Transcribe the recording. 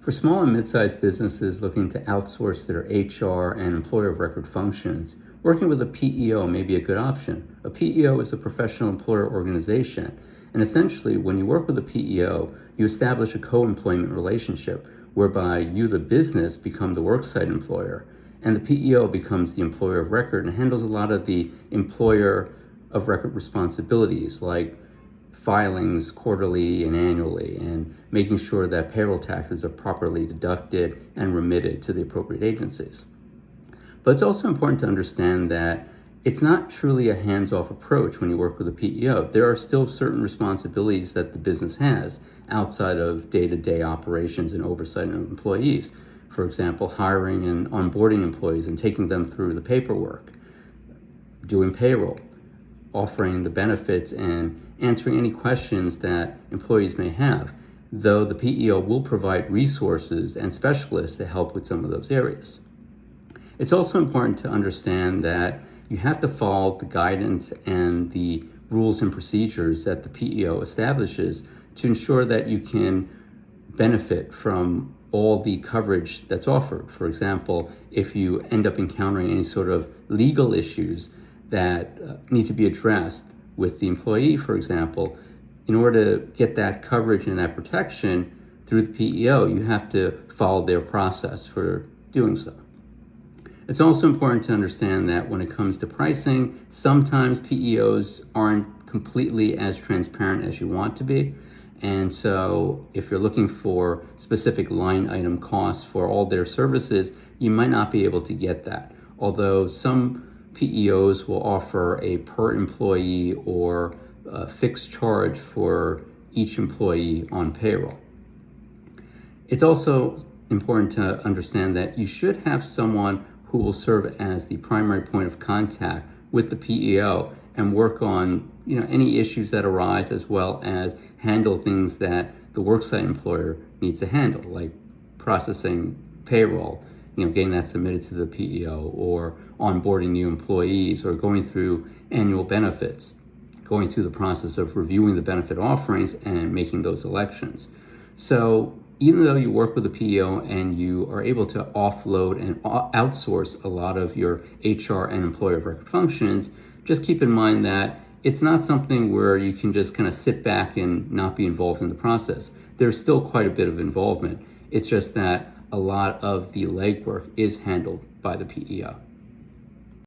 For small and mid-sized businesses looking to outsource their HR and employer of record functions, working with a PEO may be a good option. A PEO is a professional employer organization, and essentially when you work with a PEO, you establish a co-employment relationship whereby you, the business, become the worksite employer, and the PEO becomes the employer of record and handles a lot of the employer of record responsibilities like filings quarterly and annually, and making sure that payroll taxes are properly deducted and remitted to the appropriate agencies. But it's also important to understand that it's not truly a hands-off approach when you work with a PEO. There are still certain responsibilities that the business has outside of day-to-day operations and oversight of employees. For example, hiring and onboarding employees and taking them through the paperwork, doing payroll, offering the benefits, and answering any questions that employees may have, though the PEO will provide resources and specialists to help with some of those areas. It's also important to understand that you have to follow the guidance and the rules and procedures that the PEO establishes to ensure that you can benefit from all the coverage that's offered. For example, if you end up encountering any sort of legal issues that need to be addressed with the employee, for example, in order to get that coverage and that protection through the PEO, you have to follow their process for doing so. It's also important to understand that when it comes to pricing, sometimes PEOs aren't completely as transparent as you want to be. And so if you're looking for specific line item costs for all their services, you might not be able to get that. Although some PEOs will offer a per employee or a fixed charge for each employee on payroll. It's also important to understand that you should have someone who will serve as the primary point of contact with the PEO and work on any issues that arise, as well as handle things that the worksite employer needs to handle, like processing payroll, getting that submitted to the PEO, or onboarding new employees, or going through annual benefits, going through the process of reviewing the benefit offerings and making those elections. So even though you work with a PEO and you are able to offload and outsource a lot of your HR and employer of record functions, just keep in mind that it's not something where you can just kind of sit back and not be involved in the process. There's still quite a bit of involvement. It's just that a lot of the legwork is handled by the PEO.